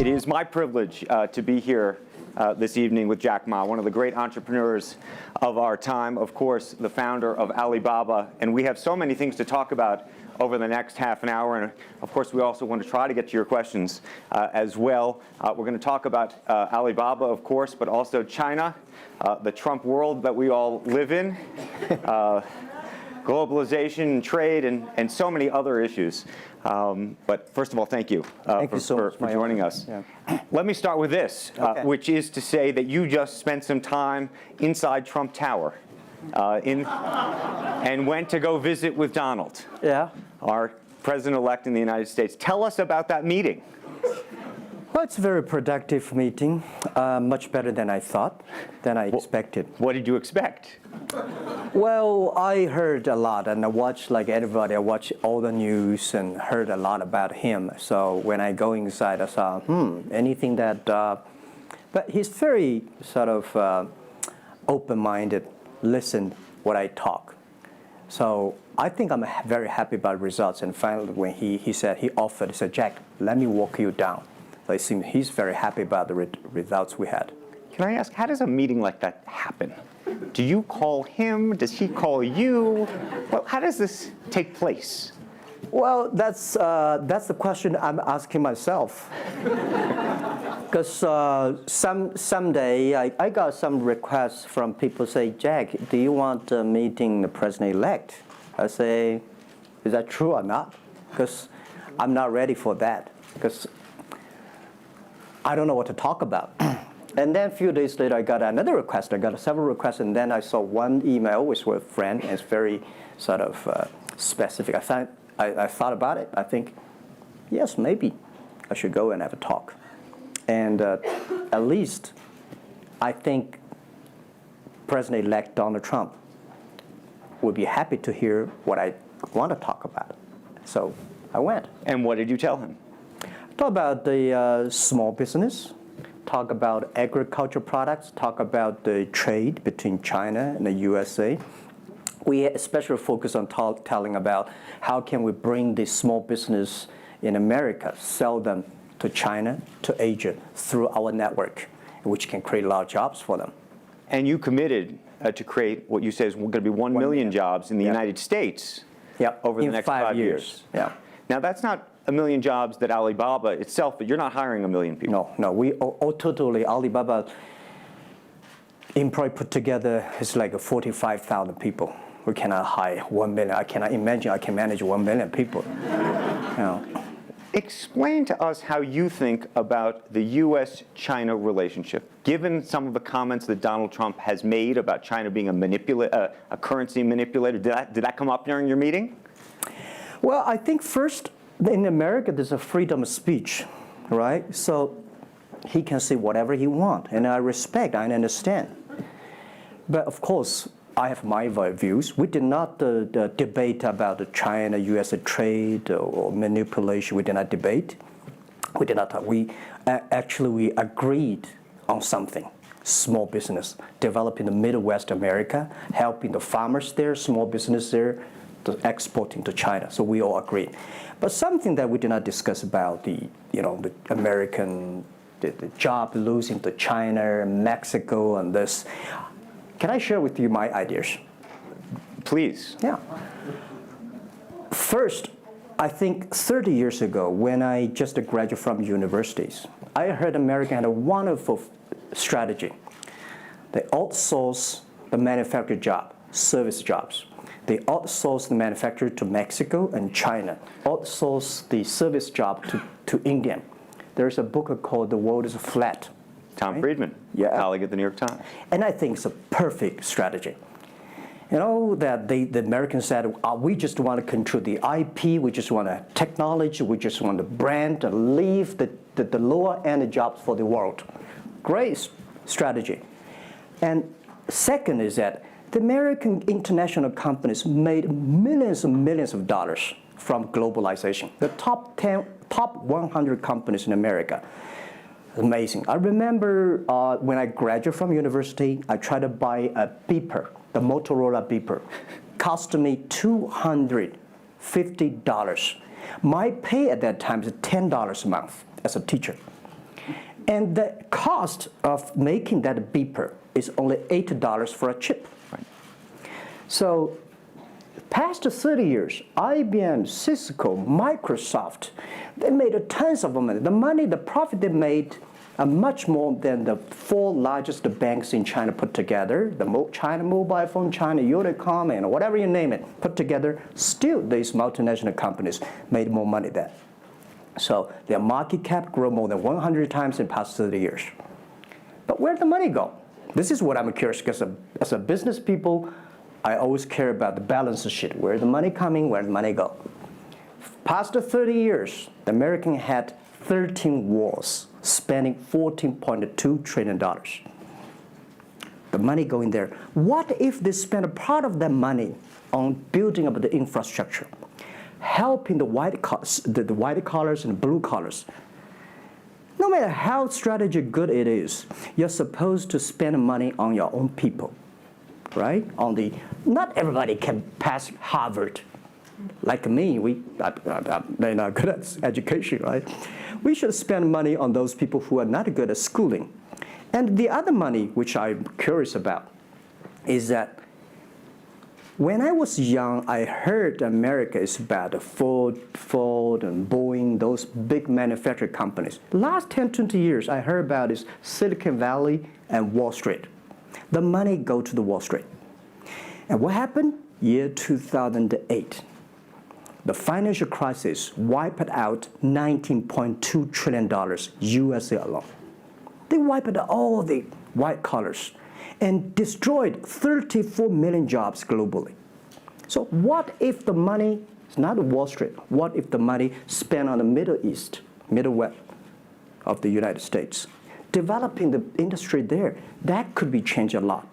It is my privilege to be here this evening with Jack Ma, one of the great entrepreneurs of our time, of course, the founder of Alibaba. And we have so many things to talk about over the next half an hour. And of course, we also want to try to get to your questions as well. We're going to talk about Alibaba, of course, but also China, the Trump world that we all live in, globalization, trade, and so many other issues. But first of all, thank you, for joining us. Yeah. Let me start with this, which is to say that you just spent some time inside Trump Tower and went to go visit with Donald, our president-elect in the United States. Tell us about that meeting. Well, it's a very productive meeting, much better than I thought, than I expected. What did you expect? Well, I heard a lot, and I watched, like everybody, I watched all the news and heard a lot about him. So when I go inside, I saw, anything that, but he's very sort of open-minded, listen what I talk. So I think I'm very happy about results. And finally, when he said, he said, Jack, let me walk you down. So it seems he's very happy about the results we had. Can I ask, how does a meeting like that happen? Do you call him? Does he call you? Well, how does this take place? Well, that's the question I'm asking myself. Because someday I got some requests from people say, Jack, do you want a meeting the president-elect? I say, is that true or not? Because I'm not ready for that. Because I don't know what to talk about. And then a few days later, I got another request. I got several requests, and then I saw one email with a friend, and it's very sort of specific. I thought about it. I think, yes, maybe I should go and have a talk. And at least I think President-elect Donald Trump would be happy to hear what I want to talk about. So I went. And what did you tell him? Talk about the small business, talk about agricultural products, talk about the trade between China and the USA. We especially focus on telling about how can we bring the small business in America, sell them to China, to Asia, through our network, which can create a lot of jobs for them. And you committed to create what you say is going to be 1 million jobs in the United States over the next 5 years. Yeah. Now, that's not 1 million jobs that Alibaba itself, but you're not hiring 1 million people. No, we totally, Alibaba employee put together is like 45,000 people. We cannot hire 1 million. I cannot imagine I can manage 1 million people. Explain to us how you think about the U.S.-China relationship, given some of the comments that Donald Trump has made about China being a currency manipulator. Did that come up during your meeting? Well, I think first, in America, there's a freedom of speech, right? So he can say whatever he wants, and I respect, I understand. But of course, I have my views. We did not debate about the China-U.S. trade or manipulation. We did not debate. We did not talk. We agreed on something. Small business, developing the Midwest America, helping the farmers there, small business there, exporting to China. So we all agreed. But something that we did not discuss about the American, the job losing to China, Mexico, and this. Can I share with you my ideas? Please. Yeah. First, I think 30 years ago, when I just graduated from universities, I heard America had a wonderful strategy. They outsource the manufacturing job, service jobs. They outsource the manufacturer to Mexico and China, outsource the service job to India. There's a book called The World is Flat. Tom Friedman, colleague at the New York Times. And I think it's a perfect strategy. You know, that the Americans said, we just want to control the IP, we just want technology, we just want the brand, and leave the lower-end jobs for the world. Great strategy. And second is that the American international companies made millions and millions of dollars from globalization. The top 100 companies in America. Amazing. I remember when I graduated from university, I tried to buy a beeper, the Motorola beeper. Cost me $250. My pay at that time is $10 a month as a teacher. And the cost of making that beeper is only $8 for a chip. Right. So past 30 years, IBM, Cisco, Microsoft, they made tons of money. The profit they made are much more than the 4 largest banks in China put together, the China Mobile Phone, China Unicom, and whatever you name it, put together. Still, these multinational companies made more money than. So their market cap grew more than 100 times in the past 30 years. But where'd the money go? This is what I'm curious, because as a business people, I always care about the balance sheet. Where's the money coming? Where'd the money go? Past 30 years, the American had 13 wars, spending $14.2 trillion. The money going there. What if they spend a part of that money on building up the infrastructure, helping the white collars and the blue collars? No matter how strategy good it is, you're supposed to spend money on your own people, right? Not everybody can pass Harvard. Like me, they're not good at education, right? We should spend money on those people who are not good at schooling. And the other money, which I'm curious about, is that when I was young, I heard America is about Ford and Boeing, those big manufacturing companies. The last 10, 20 years, I heard about is Silicon Valley and Wall Street. The money go to the Wall Street. And what happened? Year 2008. The financial crisis wiped out $19.2 trillion USA alone. They wiped out all the white collars and destroyed 34 million jobs globally. So what if the money is not Wall Street? What if the money spent on the Middle East, Middle West of the United States, developing the industry there? That could be changed a lot.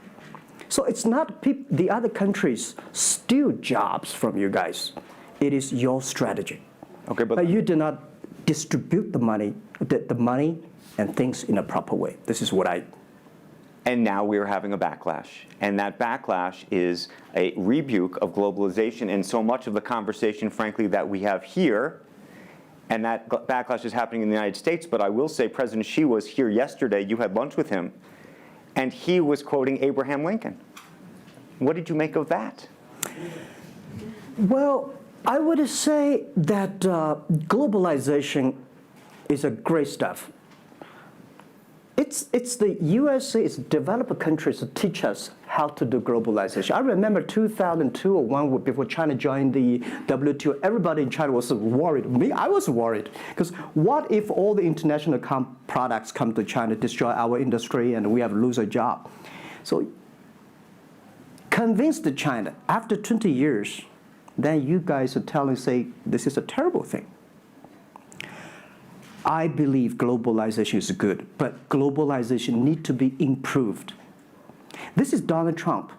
So it's not the other countries steal jobs from you guys. It is your strategy. Okay, but you do not distribute the money and things in a proper way. This is what I. And now we're having a backlash. And that backlash is a rebuke of globalization. And so much of the conversation, frankly, that we have here, and that backlash is happening in the United States. But I will say President Xi was here yesterday. You had lunch with him. And he was quoting Abraham Lincoln. What did you make of that? Well, I would say that globalization is a great stuff. It's the USA, it's developed countries to teach us how to do globalization. I remember 2002 or 1 before China joined the WTO, everybody in China was worried. Me, I was worried. Because what if all the international products come to China, destroy our industry, and we have to lose a job? So convince China, after 20 years, then you guys are telling, say, this is a terrible thing. I believe globalization is good, but globalization needs to be improved. This is Donald Trump,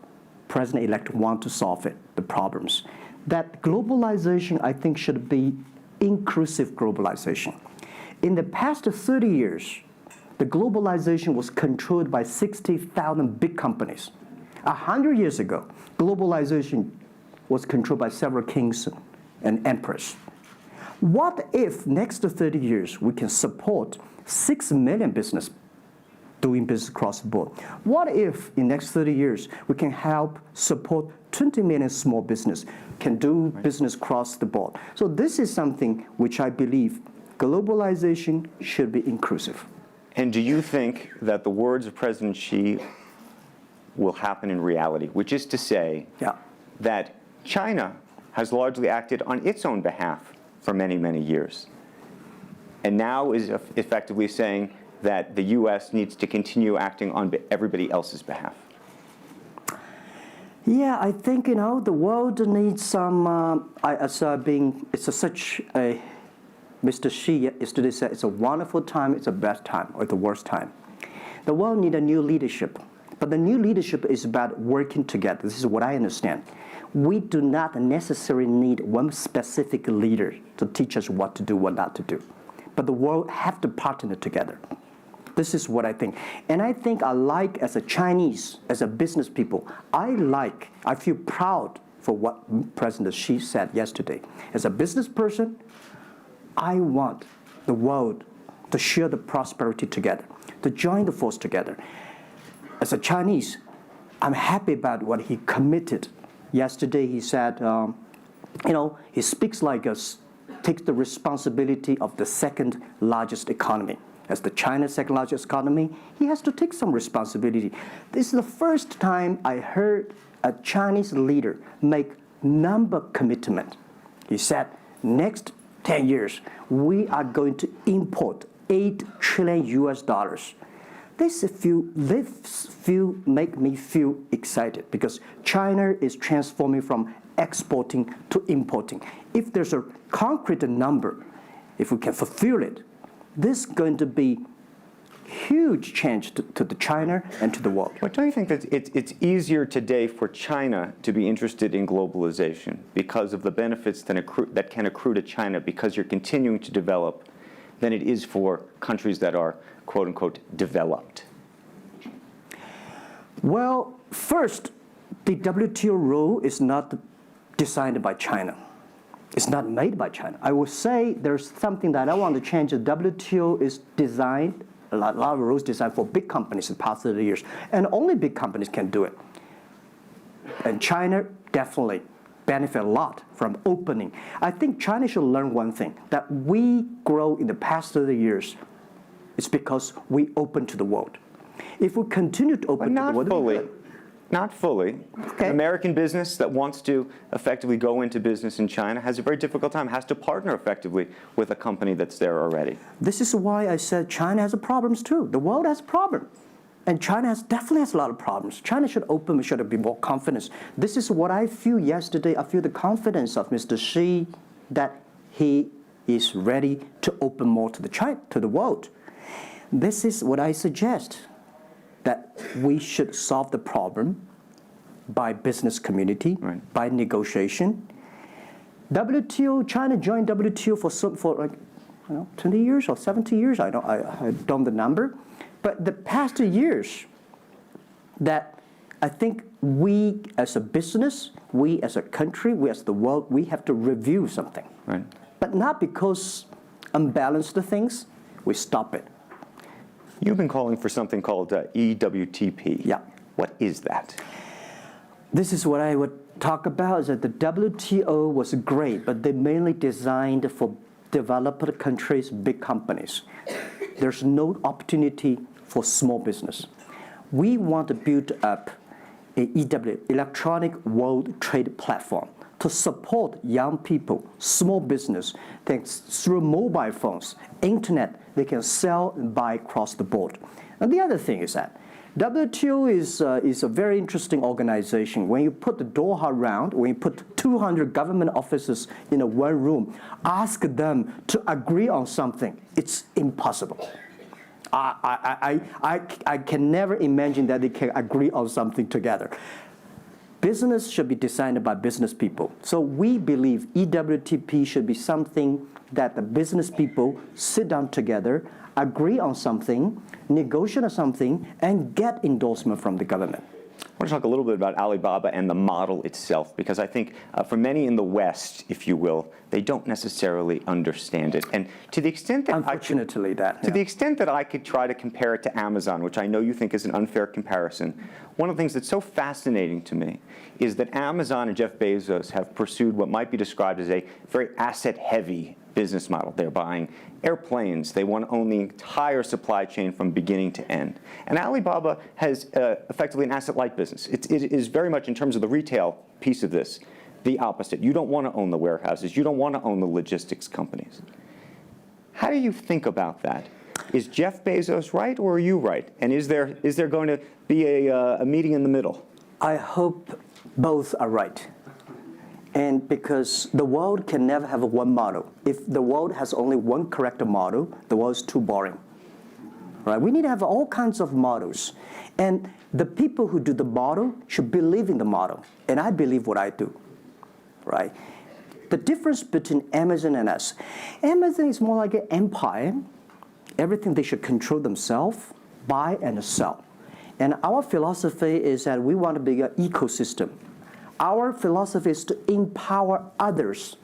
president-elect, want to solve it, the problems. That globalization, I think, should be inclusive globalization. In the past 30 years, the globalization was controlled by 60,000 big companies. 100 years ago, globalization was controlled by several kings and emperors. What if next 30 years we can support 6 million business doing business across the board? What if in next 30 years we can help support 20 million small business can do business across the board? So this is something which I believe globalization should be inclusive. And do you think that the words of President Xi will happen in reality, which is to say that China has largely acted on its own behalf for many, many years, and now is effectively saying that the U.S. needs to continue acting on everybody else's behalf? Yeah, I think, the world needs some, Mr. Xi yesterday said, it's a wonderful time, it's a best time, or the worst time. The world needs a new leadership, but the new leadership is about working together. This is what I understand. We do not necessarily need one specific leader to teach us what to do, what not to do. But the world have to partner together. This is what I think. And I think as a Chinese, as a business people, I feel proud for what President Xi said yesterday. As a business person, I want the world to share the prosperity together, to join the force together. As a Chinese, I'm happy about what he committed. Yesterday he said, he speaks like us, takes the responsibility of the second largest economy. As the China's second largest economy, he has to take some responsibility. This is the first time I heard a Chinese leader make number commitment. He said, next 10 years, we are going to import $8 trillion. This make me feel excited because China is transforming from exporting to importing. If there's a concrete number, if we can fulfill it, this is going to be huge change to the China and to the world. But don't you think that it's easier today for China to be interested in globalization because of the benefits that can accrue to China because you're continuing to develop than it is for countries that are, quote unquote, developed? Well, first, the WTO rule is not designed by China. It's not made by China. I will say there's something that I want to change. The WTO is designed, a lot of rules designed for big companies in the past 30 years, and only big companies can do it. And China definitely benefit a lot from opening. I think China should learn one thing, that we grow in the past 30 years. It's because we open to the world. If we continue to open to the world, not fully. Okay. An American business that wants to effectively go into business in China has a very difficult time, has to partner effectively with a company that's there already. This is why I said China has problems too. The world has problems. And China definitely has a lot of problems. China should open, should be more confidence. This is what I feel yesterday. I feel the confidence of Mr. Xi that he is ready to open more to the world. This is what I suggest, that we should solve the problem by business community, right, by negotiation. WTO, China joined WTO for 20 years or 70 years. I don't know the number. But the past years, that I think we as a business, we as a country, we as the world, we have to review something. Right. But not because unbalanced things, we stop it. You've been calling for something called EWTP. Yeah. What is that? This is what I would talk about, is that the WTO was great, but they mainly designed for developed countries, big companies. There's no opportunity for small business. We want to build up an electronic world trade platform to support young people, small business, thanks through mobile phones, internet, they can sell and buy across the board. And the other thing is that WTO is a very interesting organization. When you put the Doha round, when you put 200 government officers in a one room, ask them to agree on something, it's impossible. I can never imagine that they can agree on something together. Business should be designed by business people. So we believe EWTP should be something that the business people sit down together, agree on something, negotiate on something, and get endorsement from the government. I want to talk a little bit about Alibaba and the model itself, because I think for many in the West, if you will, they don't necessarily understand it. And to the extent that the extent that I could try to compare it to Amazon, which I know you think is an unfair comparison, one of the things that's so fascinating to me is that Amazon and Jeff Bezos have pursued what might be described as a very asset-heavy business model. They're buying airplanes. They want to own the entire supply chain from beginning to end. And Alibaba has effectively an asset-light business. It is very much, in terms of the retail piece of this, the opposite. You don't want to own the warehouses. You don't want to own the logistics companies. How do you think about that? Is Jeff Bezos right, or are you right? And is there going to be a meeting in the middle? I hope both are right. And because the world can never have one model. If the world has only one correct model, the world is too boring. Right? We need to have all kinds of models. And the people who do the model should believe in the model. And I believe what I do. Right? The difference between Amazon and us, Amazon is more like an empire. Everything they should control themselves, buy and sell. And our philosophy is that we want to be an ecosystem. Our philosophy is to empower others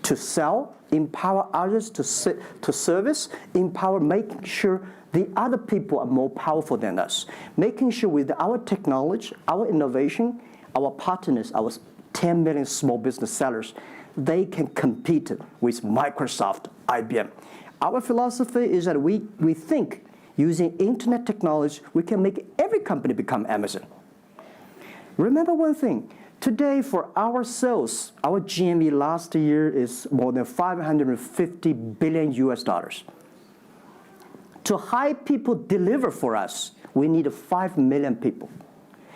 to sell, empower others to service, empower making sure the other people are more powerful than us, making sure with our technology, our innovation, our partners, our 10 million small business sellers, they can compete with Microsoft, IBM. Our philosophy is that we think using internet technology, we can make every company become Amazon. Remember one thing, today for our sales, our GMV last year is more than 550 billion US dollars. To hire people deliver for us, we need 5 million people.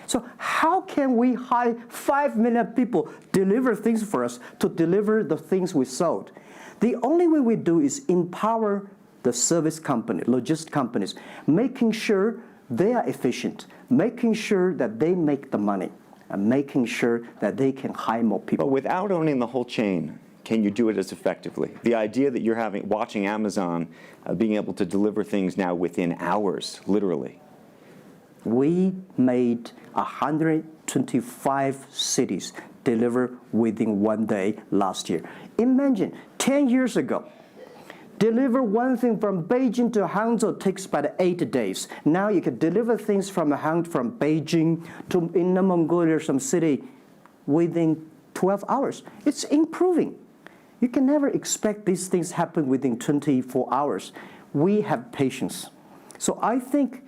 So how can we hire 5 million people deliver things for us to deliver the things we sold? The only way we do is empower the service company, logistics companies, making sure they are efficient, making sure that they make the money, and making sure that they can hire more people. But without owning the whole chain, can you do it as effectively? The idea that you're watching Amazon being able to deliver things now within hours, literally. We made 125 cities deliver within 1 day last year. Imagine, 10 years ago, deliver one thing from Beijing to Hangzhou takes about 8 days. Now you can deliver things from Beijing to Inner Mongolia, some city, within 12 hours. It's improving. You can never expect these things happen within 24 hours. We have patience. So I think,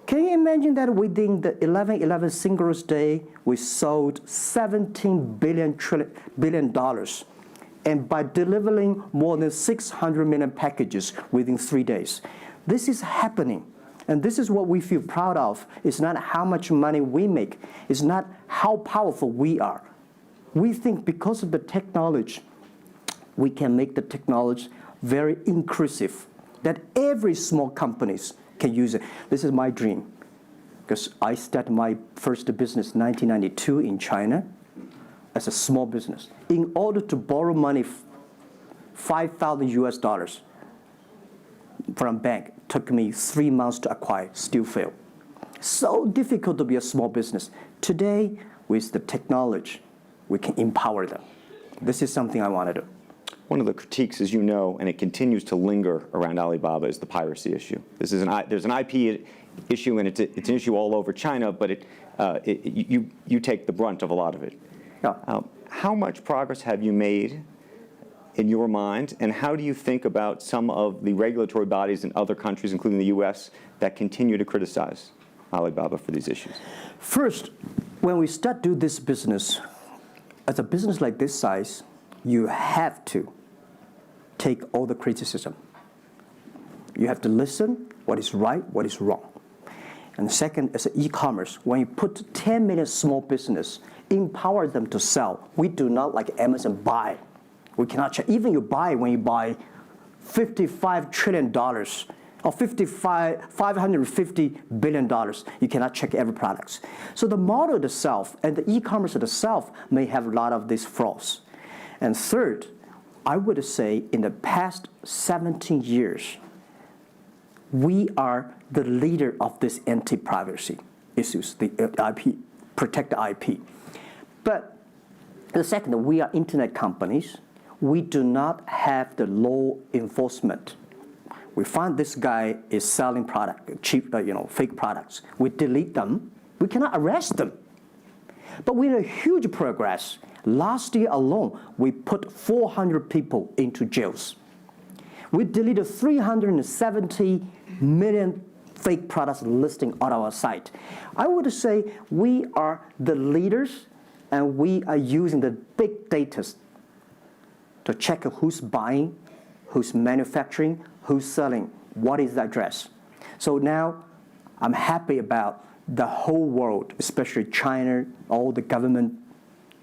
can you imagine that within the 11/11 Singles Day, we sold $17 billion, and by delivering more than 600 million packages within 3 days. This is happening, and this is what we feel proud of. It's not how much money we make. It's not how powerful we are. We think because of the technology, we can make the technology very inclusive, that every small companies can use it. This is my dream, because I started my first business in 1992 in China as a small business. In order to borrow money, 5,000 US dollars from bank, took me 3 months to acquire, still failed. So difficult to be a small business. Today, with the technology, we can empower them. This is something I want to do. One of the critiques, as you know, and it continues to linger around Alibaba, is the piracy issue. There's an IP issue, and it's an issue all over China, but you take the brunt of a lot of it. Yeah. How much progress have you made in your mind, and how do you think about some of the regulatory bodies in other countries, including the US, that continue to criticize Alibaba for these issues? First, when we start do this business, as a business like this size, you have to take all the criticism. You have to listen what is right, what is wrong. And second, as an e-commerce, when you put 10 million small business, empower them to sell. We do not like Amazon buy. We cannot check. Even when you buy $55 trillion or $550 billion, you cannot check every product. So the model itself and the e-commerce itself may have a lot of these flaws. And third, I would say in the past 17 years, we are the leader of this anti-privacy issues, the IP, protect the IP. But the second, we are internet companies. We do not have the law enforcement. We find this guy is selling product, cheap, fake products. We delete them. We cannot arrest them. But we have huge progress. Last year alone, we put 400 people into jails. We deleted 370 million fake products listing on our site. I would say we are the leaders, and we are using the big data to check who's buying, who's manufacturing, who's selling, what is the address. So now I'm happy about the whole world, especially China, all the government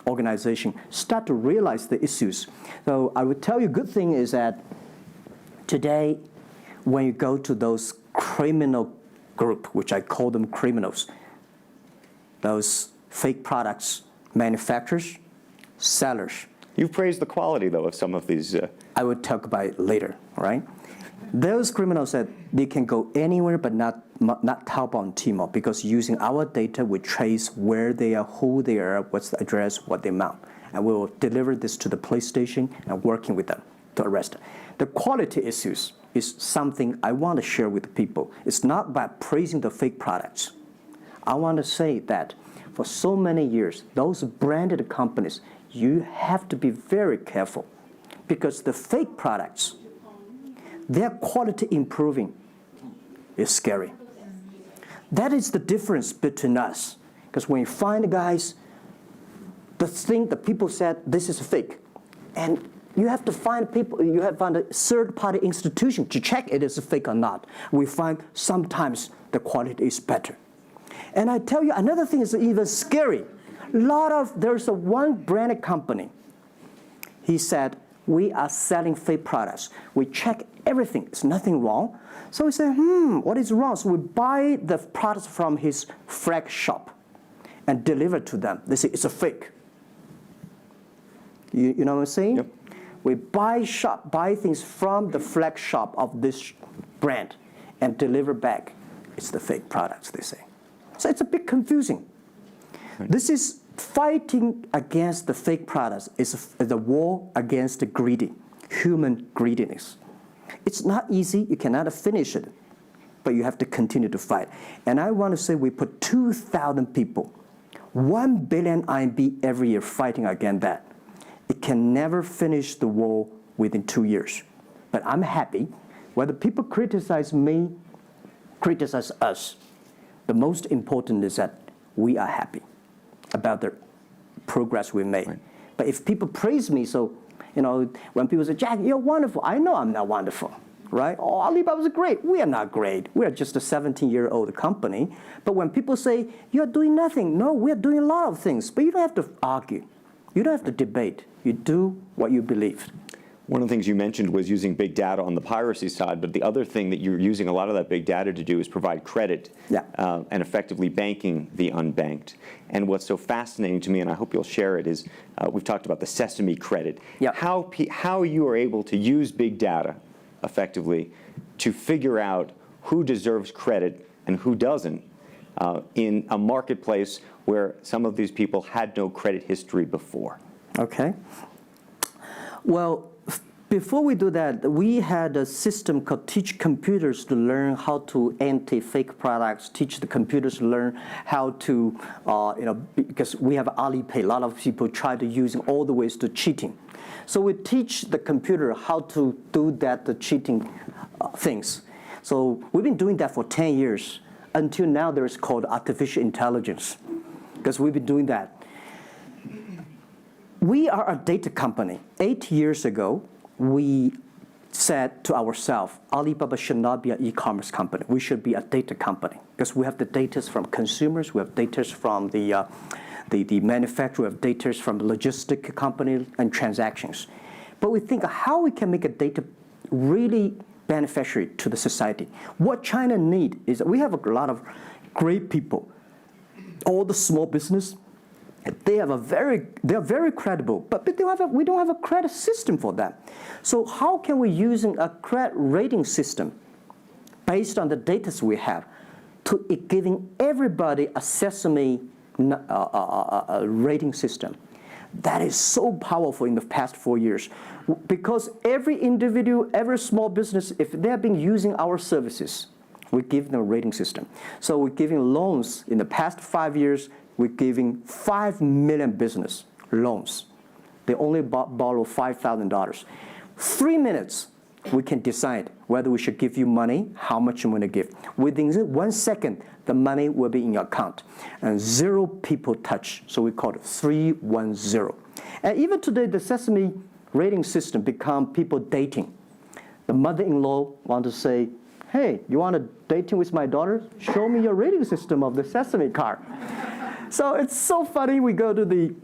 organization, start to realize the issues. So I would tell you, good thing is that today, when you go to those criminal group, which I call them criminals, those fake products manufacturers, sellers. You've praised the quality, though, of some of these. I would talk about it later, right? Those criminals said they can go anywhere but not Taobao and Tmall, because using our data, we trace where they are, who they are, what's the address, what the amount. and we will deliver this to the police station and working with them to arrest them. The quality issues is something I want to share with the people. It's not about praising the fake products. I want to say that for so many years, those branded companies, you have to be very careful because the fake products, their quality improving is scary. That is the difference between us. Because when you find guys, the people said this is fake, and you have to find people, you have to find a third-party institution to check it is fake or not. We find sometimes the quality is better. And I tell you, another thing is even scary. There's one branded company. He said, we are selling fake products. We check everything, there's nothing wrong. So we say, what is wrong? So we buy the products from his flag shop and deliver to them. They say, it's a fake. You know what I'm saying? Yep. We buy things from the flag shop of this brand and deliver back. It's the fake products, they say. So it's a bit confusing. Right. This is fighting against the fake products. Is the war against the human greediness. It's not easy. You cannot finish it, but you have to continue to fight. And I want to say we put 2,000 people, 1 billion RMB every year fighting against that. It can never finish the war within 2 years. But I'm happy. Whether people criticize me, criticize us, the most important is that we are happy about the progress we made. Right. But if people praise me, so, when people say, Jack, you're wonderful, I know I'm not wonderful, right? Oh, Alibaba's great. We are not great. We are just a 17-year-old company. But when people say, you're doing nothing, no, we're doing a lot of things. But you don't have to argue. You don't have to debate. You do what you believe. One of the things you mentioned was using big data on the piracy side, but the other thing that you're using a lot of that big data to do is provide credit and effectively banking the unbanked. And what's so fascinating to me, and I hope you'll share it, is we've talked about the Sesame credit. Yep. How you are able to use big data effectively to figure out who deserves credit and who doesn't in a marketplace where some of these people had no credit history before. Okay. Well, before we do that, we had a system called Teach Computers to learn how to anti-fake products, teach the computers to learn how to, because we have Alipay, a lot of people try to use all the ways to cheating. So we teach the computer how to do that, the cheating things. So we've been doing that for 10 years. Until now, there is called artificial intelligence, because we've been doing that. We are a data company. 8 years ago, we said to ourselves, Alibaba should not be an e-commerce company. We should be a data company because we have the data from consumers, we have data from the manufacturer, we have data from the logistic company and transactions. But we think how we can make a data really beneficiary to the society. What China needs is we have a lot of great people. All the small business, they are very credible, but we don't have a credit system for them. So how can we use a credit rating system based on the data we have to giving everybody a Sesame rating system? That is so powerful in the past 4 years because every individual, every small business, if they have been using our services, we give them a rating system. So we're giving loans in the past 5 years. We're giving 5 million business loans. They only borrow $5,000. 3 minutes, we can decide whether we should give you money, how much you want to give. Within 1 second, the money will be in your account. And 0 people touch, so we call it 310. And even today, the Sesame rating system become people dating. The mother-in-law want to say, hey, you want to dating with my daughter? Show me your rating system of the Sesame card. So it's so funny. We go to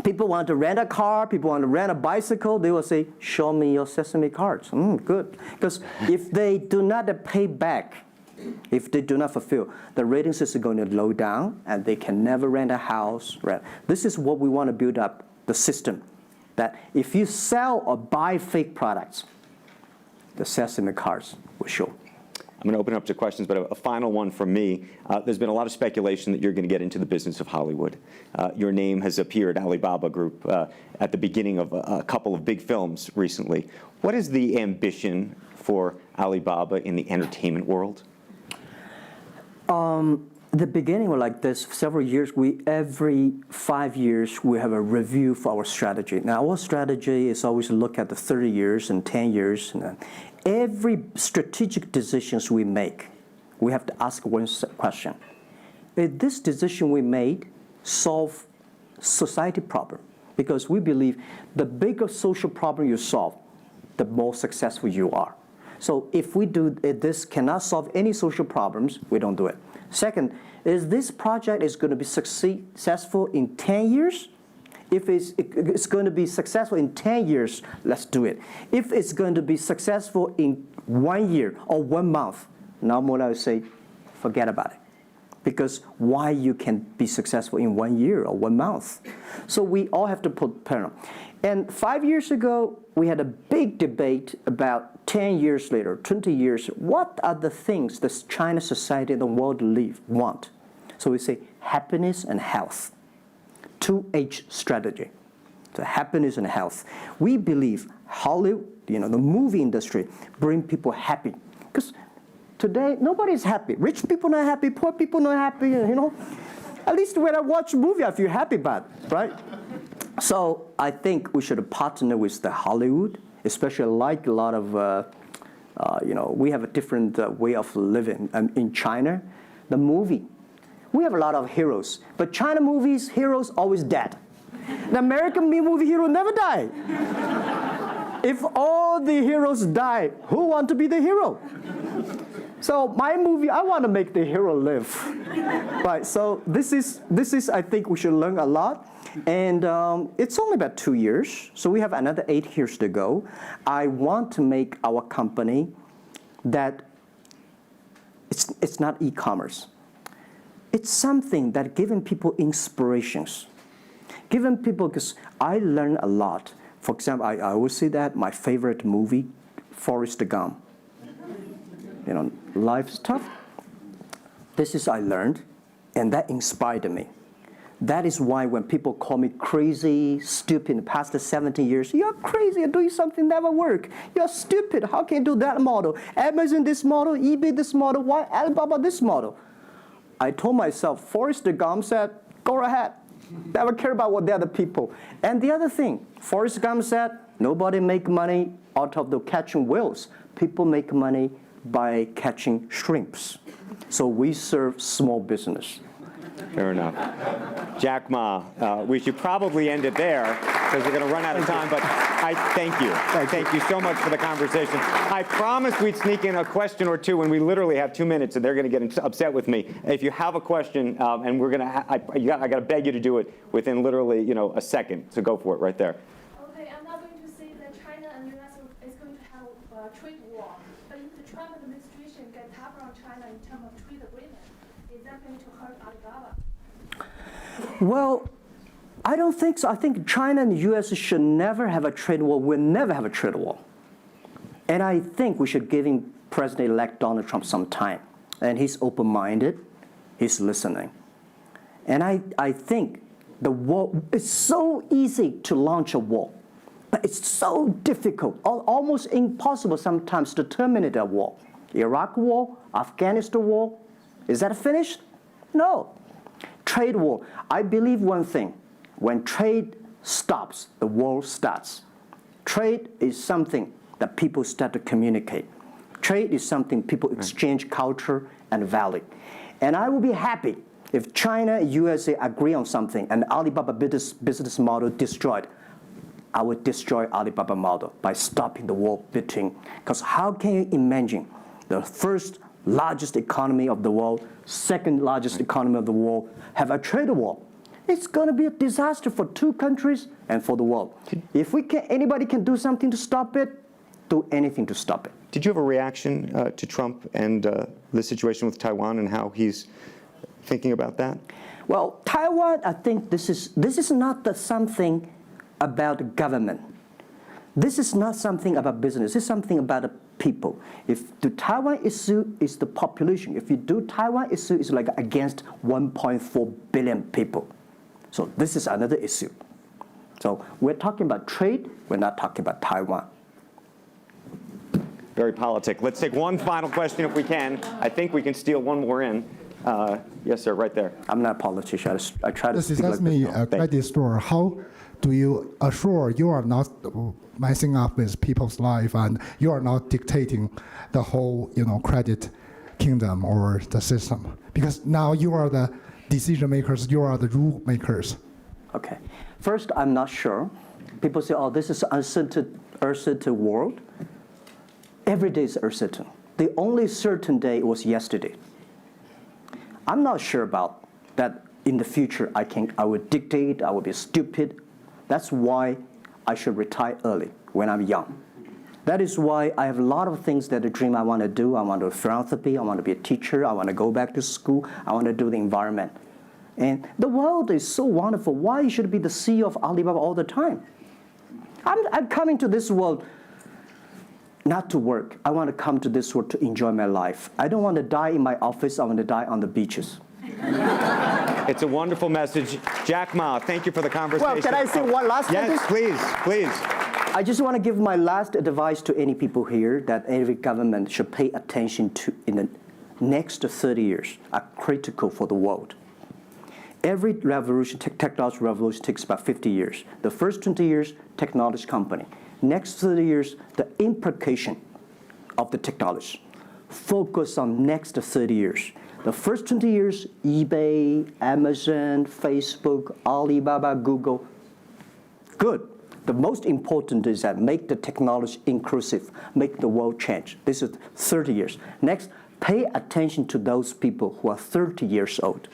people want to rent a car, people want to rent a bicycle. They will say, show me your Sesame cards. Good. Because if they do not pay back, if they do not fulfill, the rating system is going to low down and they can never rent a house. This is what we want to build up, the system. That if you sell or buy fake products, the Sesame cards will show. I'm going to open it up to questions, but a final one from me. There's been a lot of speculation that you're going to get into the business of Hollywood. Your name has appeared, Alibaba Group, at the beginning of a couple of big films recently. What is the ambition for Alibaba in the entertainment world? The beginning was like this. Several years, every 5 years, we have a review for our strategy. Now, our strategy is always look at the 30 years and 10 years. And every strategic decisions we make, we have to ask one question. Is this decision we made solve society problem? Because we believe the bigger social problem you solve, the more successful you are. So if this cannot solve any social problems, we don't do it. Second, is this project is going to be successful in 10 years? If it's going to be successful in 10 years, let's do it. If it's going to be successful in 1 year or 1 month, now more I would say, forget about it. Because why you can be successful in 1 year or 1 month? So we all have to put parallel. And 5 years ago, we had a big debate about 10 years later, 20 years, what are the things the China society and the world want? So we say happiness and health. 2H strategy. So happiness and health. We believe Hollywood, the movie industry, bring people happy. Because today, nobody's happy. Rich people not happy, poor people not happy, At least when I watch a movie, I feel happy about it, right? So I think we should partner with the Hollywood, especially like a lot of, we have a different way of living. In China, the movie, we have a lot of heroes. But China movies, heroes always dead. The American movie hero never die. If all the heroes die, who want to be the hero? So my movie, I want to make the hero live. Right, so this is, I think we should learn a lot. And it's only about 2 years, so we have another 8 years to go. I want to make our company that it's not e-commerce. It's something that giving people inspirations. Giving people, because I learn a lot. For example, I always say that my favorite movie, Forrest Gump. Life's tough. This is I learned, and that inspired me. That is why when people call me crazy, stupid in the past 17 years, you're crazy, you're doing something never work. You're stupid, how can you do that model? Amazon this model, eBay this model, why Alibaba this model? I told myself, Forrest Gump said, go ahead. Never care about what the other people. And the other thing, Forrest Gump said, nobody make money out of the catching whales. People make money by catching shrimps. So we serve small business. Fair enough. Jack Ma, we should probably end it there because we're going to run out of time, but I thank you. Thank you so much for the conversation. I promised we'd sneak in a question or two, and we literally have 2 minutes, and they're going to get upset with me. If you have a question, and we're going to, I got to beg you to do it within literally, a second. So go for it right there. Okay, I'm not going to say that China and U.S. is going to have a trade war, but if the Trump administration get tougher on China in terms of trade agreement, is that going to hurt Alibaba? Well, I don't think so. I think China and the U.S. should never have a trade war. We'll never have a trade war. And I think we should give President-elect Donald Trump some time. And he's open-minded. He's listening. And I think the war, it's so easy to launch a war. But it's so difficult, almost impossible sometimes to terminate a war. Iraq war, Afghanistan war, is that finished? No. Trade war. I believe one thing. When trade stops, the war starts. Trade is something that people start to communicate. Trade is something people exchange culture and value. And I will be happy if China and USA agree on something and Alibaba business model destroyed. I would destroy Alibaba model by stopping the war between. Because how can you imagine the first largest economy of the world, second largest economy of the world, have a trade war? It's going to be a disaster for two countries and for the world. If anybody can do something to stop it, do anything to stop it. Did you have a reaction to Trump and the situation with Taiwan and how he's thinking about that? Well, Taiwan, I think this is not something about government. This is not something about business. This is something about the people. If the Taiwan issue is the population, if you do Taiwan issue is like against 1.4 billion people. So this is another issue. So we're talking about trade. We're not talking about Taiwan. Very politic. Let's take one final question if we can. I think we can steal one more in. Yes, sir, right there. I'm not a politician. I try to This speak is like me, this. a credit store. How do you assure you are not messing up with people's life and you are not dictating the whole, credit kingdom or the system? Because now you are the decision makers, you are the rule makers. Okay. First, I'm not sure. People say, oh, this is uncertain world. Every day is uncertain. The only certain day was yesterday. I'm not sure about that in the future I would dictate, I would be stupid. That's why I should retire early when I'm young. That is why I have a lot of things that I dream I want to do. I want to do philanthropy, I want to be a teacher, I want to go back to school, I want to do the environment. And the world is so wonderful. Why should I be the CEO of Alibaba all the time? I'm coming to this world not to work. I want to come to this world to enjoy my life. I don't want to die in my office. I want to die on the beaches. It's a wonderful message. Jack Ma, thank you for the conversation. Well, can I say one last Yes, sentence? please. I just want to give my last advice to any people here that every government should pay attention to in the next 30 years are critical for the world. Every revolution, technology revolution takes about 50 years. The first 20 years, technology company. Next 30 years, the implication of the technology. Focus on next 30 years. The first 20 years, eBay, Amazon, Facebook, Alibaba, Google, good. The most important is that make the technology inclusive, make the world change. This is 30 years. Next, pay attention to those people who are 30 years old,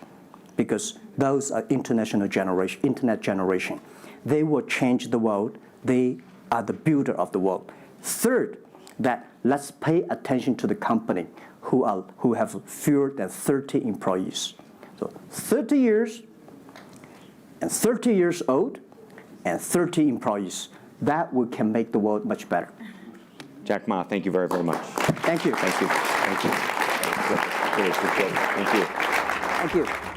because those are internet generation. They will change the world. They are the builder of the world. Third, that let's pay attention to the company who have fewer than 30 employees. So 30 years and 30 years old and 30 employees. That can make the world much better. Jack Ma, thank you very, very much. Thank you. Thank you. Thank you. Really appreciate it. Thank you. Thank you.